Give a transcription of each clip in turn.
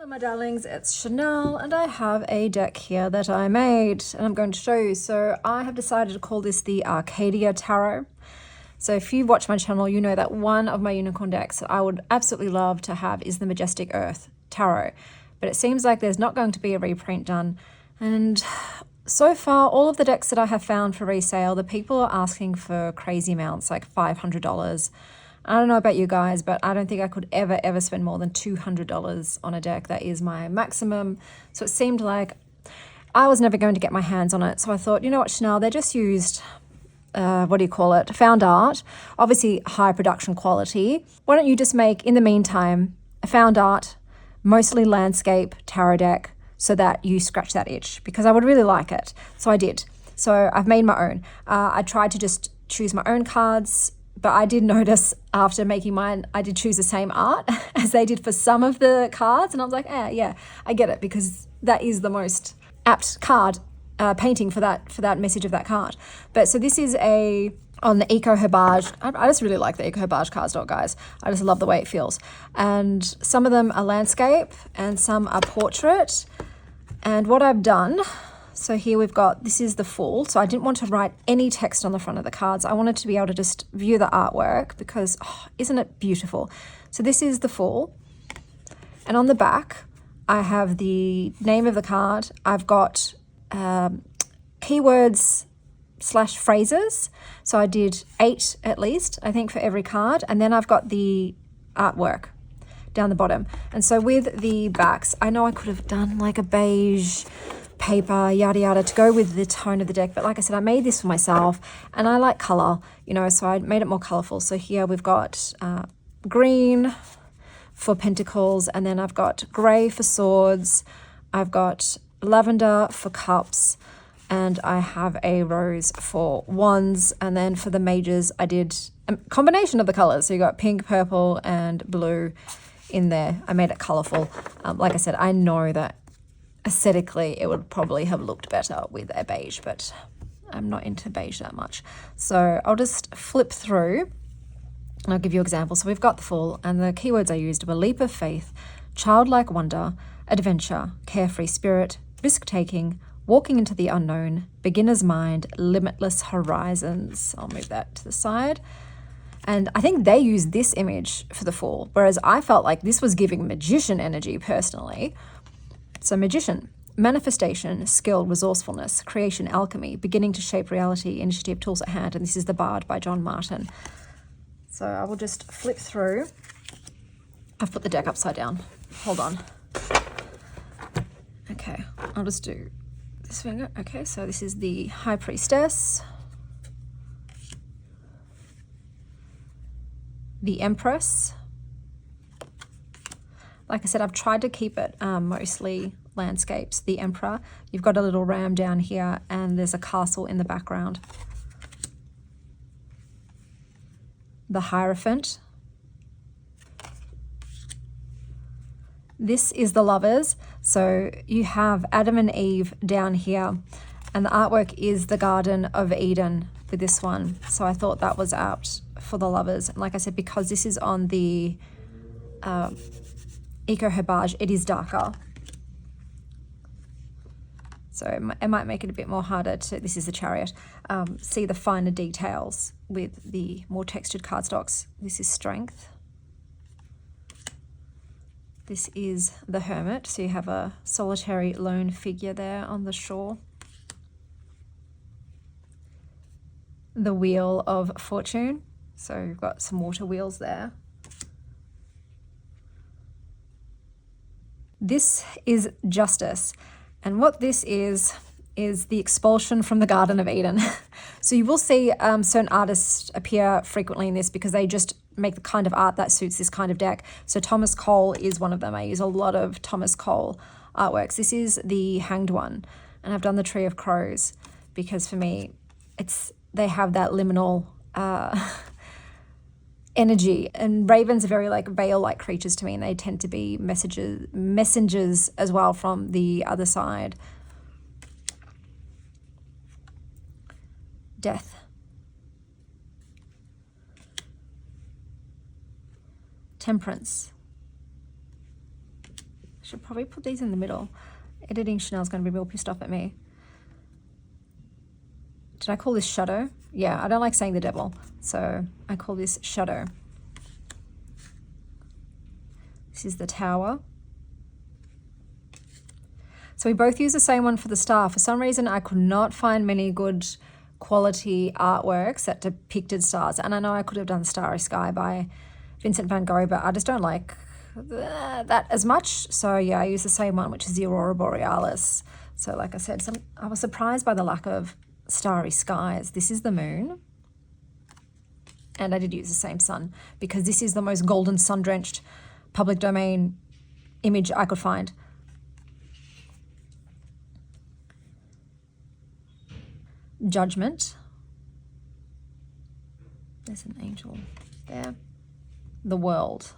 Hello my darlings, it's Chanel and I have a deck here that I made and I'm going to show you. So I have decided to call this the Arcadia Tarot. So if you watch my channel, you know that one of my unicorn decks that I would absolutely love to have is the Majestic Earth Tarot. But it seems like there's not going to be a reprint done. And so far, all of the decks that I have found for resale, the people are asking for crazy amounts, like $500. I don't know about you guys, but I don't think I could ever spend more than $200 on a deck. That is my maximum. So it seemed like I was never going to get my hands on it. So I thought, you know what, Chanel, they just used, found art, obviously high production quality. Why don't you just make, in the meantime, a found art, mostly landscape tarot deck so that you scratch that itch, because I would really like it. So I did. So I've made my own. I tried to just choose my own cards, but I did notice after making mine, I did choose the same art as they did for some of the cards. And I was like, yeah, I get it, because that is the most apt card painting for that message of that card. But so this is on the Eco Herbage. I just really like the Eco Herbage cardstock, guys. I just love the way it feels. And some of them are landscape and some are portrait. And what I've done, so here we've got, this is the full. So I didn't want to write any text on the front of the cards. I wanted to be able to just view the artwork because, isn't it beautiful? So this is the full. And on the back, I have the name of the card. I've got keywords / phrases. So I did 8 at least, I think, for every card. And then I've got the artwork down the bottom. And so with the backs, I know I could have done like a beige paper, yada yada, to go with the tone of the deck, but like I said, I made this for myself and I like color, so I made it more colorful. So here we've got green for pentacles, and then I've got gray for swords, I've got lavender for cups, and I have a rose for wands. And then for the mages, I did a combination of the colors, so you got pink, purple and blue in there. I made it colorful. Like I said, I know that aesthetically it would probably have looked better with a beige, but I'm not into beige that much. So I'll just flip through and I'll give you examples. So we've got the full, and the keywords I used were leap of faith, childlike wonder, adventure, carefree spirit, risk-taking, walking into the unknown, beginner's mind, limitless horizons. I'll move that to the side. And I think they used this image for the full, whereas I felt like this was giving magician energy personally. So magician, manifestation, skill, resourcefulness, creation, alchemy, beginning to shape reality, initiative, tools at hand. And this is The Bard by John Martin. So I will just flip through. I've put the deck upside down. Hold on. Okay, I'll just do this finger. Okay, so this is the High Priestess, the Empress. Like I said, I've tried to keep it mostly landscapes. The Emperor, you've got a little ram down here and there's a castle in the background. The Hierophant. This is the Lovers. So you have Adam and Eve down here, and the artwork is the Garden of Eden with this one. So I thought that was apt for the Lovers. And like I said, because this is on the Eco Herbage, it is darker. So it might make it a bit more harder to, this is the Chariot, see the finer details with the more textured cardstocks. This is Strength. This is the Hermit. So you have a solitary lone figure there on the shore. The Wheel of Fortune. So you've got some water wheels there. This is Justice. And what this is the expulsion from the Garden of Eden. So you will see certain artists appear frequently in this because they just make the kind of art that suits this kind of deck. So Thomas Cole is one of them. I use a lot of Thomas Cole artworks. This is the Hanged One, and I've done the Tree of Crows because for me, they have that liminal energy, and ravens are very like veil-like creatures to me, and they tend to be messengers as well from the other side. Death. Temperance. should probably put these in the middle. Editing Chanel's going to be real pissed off at me. Did I call this shadow? Yeah, I don't like saying the devil, so I call this shadow. This is the Tower. So we both use the same one for the star. For some reason, I could not find many good quality artworks that depicted stars. And I know I could have done Starry Sky by Vincent van Gogh, but I just don't like that as much. So yeah, I use the same one, which is the Aurora Borealis. So like I said, I was surprised by the lack of starry skies. This is the moon. And I did use the same sun because this is the most golden sun-drenched public domain image I could find. Judgment. There's an angel there. The World.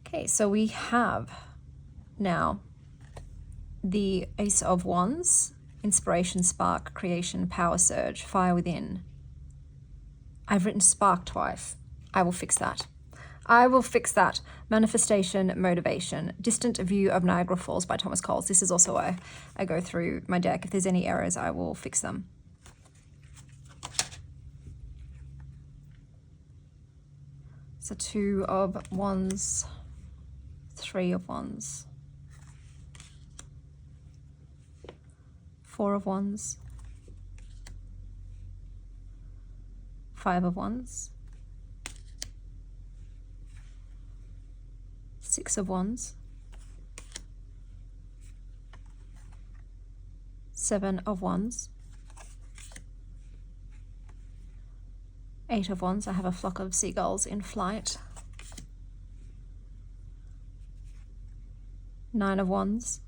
Okay, so we have now the Ace of Wands, Inspiration, Spark, Creation, Power Surge, Fire Within. I've written Spark twice. I will fix that. I will fix that. Manifestation, Motivation, Distant View of Niagara Falls by Thomas Coles. This is also why I go through my deck. If there's any errors, I will fix them. So 2 of Wands, 3 of Wands, 4 of Wands, 5 of Wands, 6 of Wands, 7 of Wands, 8 of Wands. I have a flock of seagulls in flight. 9 of Wands.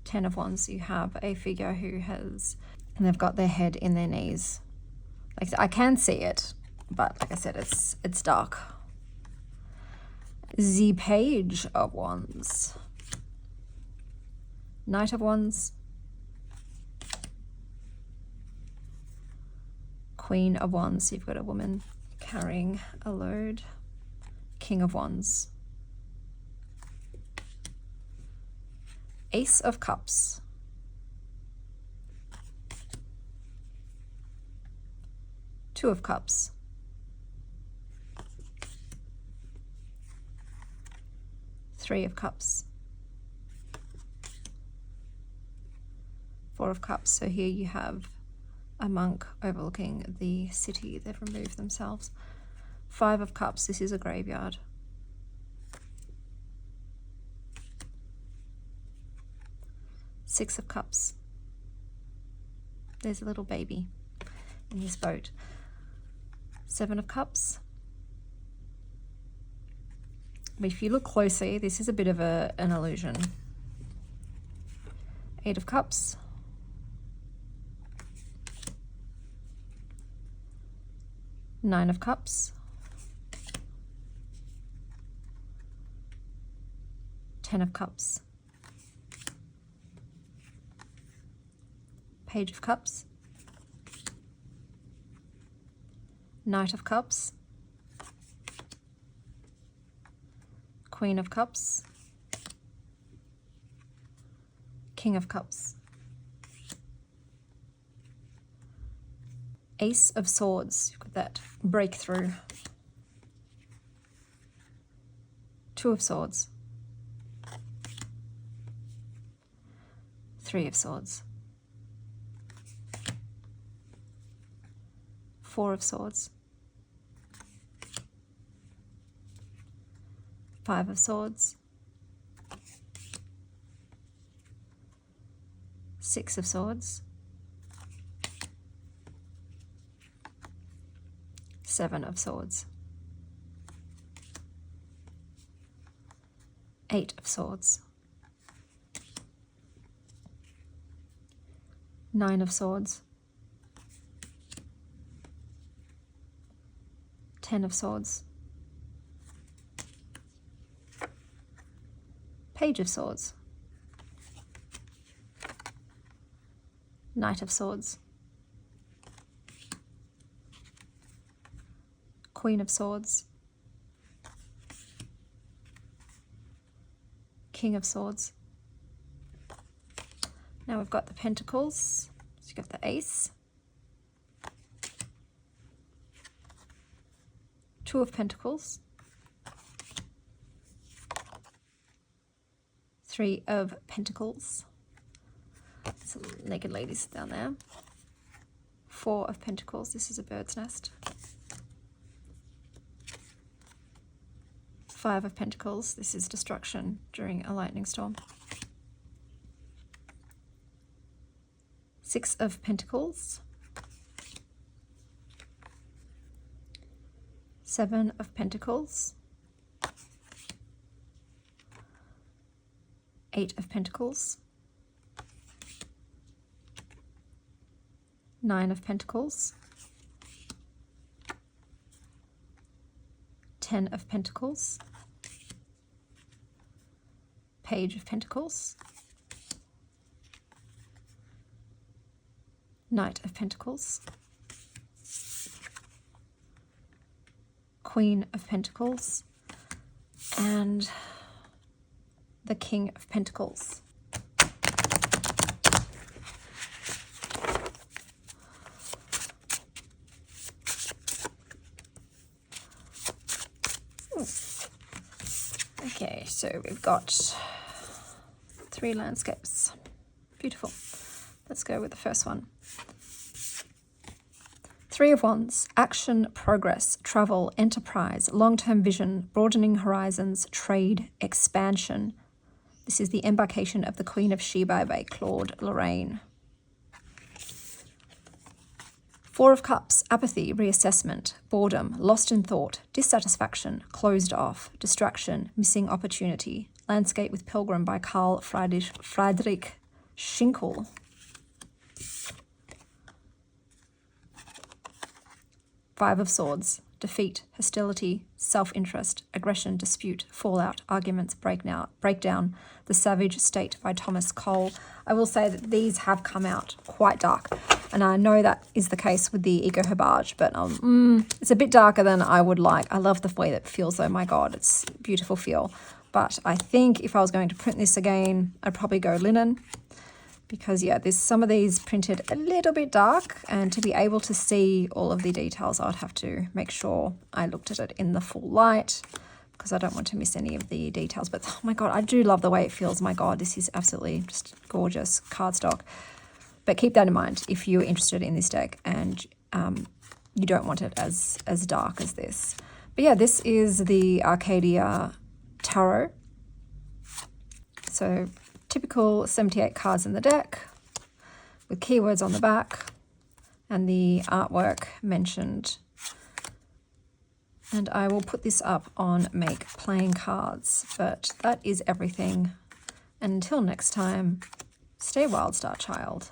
10 of Wands. You have a figure who has, and they've got their head in their knees. Like, I can see it, but like I said, it's dark. The Page of Wands. Knight of Wands. Queen of Wands. You've got a woman carrying a load. King of Wands. Ace of Cups. Two of Cups. Three of Cups. Four of Cups. So here you have a monk overlooking the city. They've removed themselves. 5 of Cups. This is a graveyard. 6 of Cups. There's a little baby in this boat. 7 of Cups. But if you look closely, this is a bit of an illusion. 8 of Cups. 9 of Cups. 10 of Cups. Page of Cups. Knight of Cups. Queen of Cups. King of Cups. Ace of Swords. You've got that breakthrough. 2 of Swords. 3 of Swords. 4 of Swords. 5 of Swords. 6 of Swords. 7 of Swords. 8 of Swords. 9 of Swords. 10 of Swords. Page of Swords. Knight of Swords. Queen of Swords, King of Swords. Now we've got the Pentacles, so you've got the Ace, Two of Pentacles, Three of Pentacles, some naked ladies down there, Four of Pentacles, this is a bird's nest, Five of Pentacles, this is destruction during a lightning storm, Six of Pentacles, Seven of Pentacles, Eight of Pentacles, Nine of Pentacles, 10 of Pentacles, Page of Pentacles, Knight of Pentacles, Queen of Pentacles, and the King of Pentacles. Okay, so we've got 3 landscapes. Beautiful. Let's go with the first one. Three of Wands, action, progress, travel, enterprise, long-term vision, broadening horizons, trade, expansion. This is the embarkation of the Queen of Sheba by Claude Lorraine. Four of Cups, apathy, reassessment, boredom, lost in thought, dissatisfaction, closed off, distraction, missing opportunity. Landscape with Pilgrim by Karl Friedrich Schinkel. Five of Swords, defeat, hostility, self-interest, aggression, dispute, fallout, arguments, breakdown, The Savage State by Thomas Cole. I will say that these have come out quite dark, and I know that is the case with the Ego Herbage, but it's a bit darker than I would like. I love the way that it feels though, my God, it's a beautiful feel. But I think if I was going to print this again, I'd probably go linen. Because yeah, there's some of these printed a little bit dark, and to be able to see all of the details, I'd have to make sure I looked at it in the full light, because I don't want to miss any of the details. But oh my God, I do love the way it feels. My God, this is absolutely just gorgeous cardstock. But keep that in mind if you're interested in this deck and you don't want it as dark as this. But yeah, this is the Arcadia Tarot. So typical 78 cards in the deck with keywords on the back and the artwork mentioned. And I will put this up on Make Playing Cards, but that is everything. And until next time, stay wild, Star Child.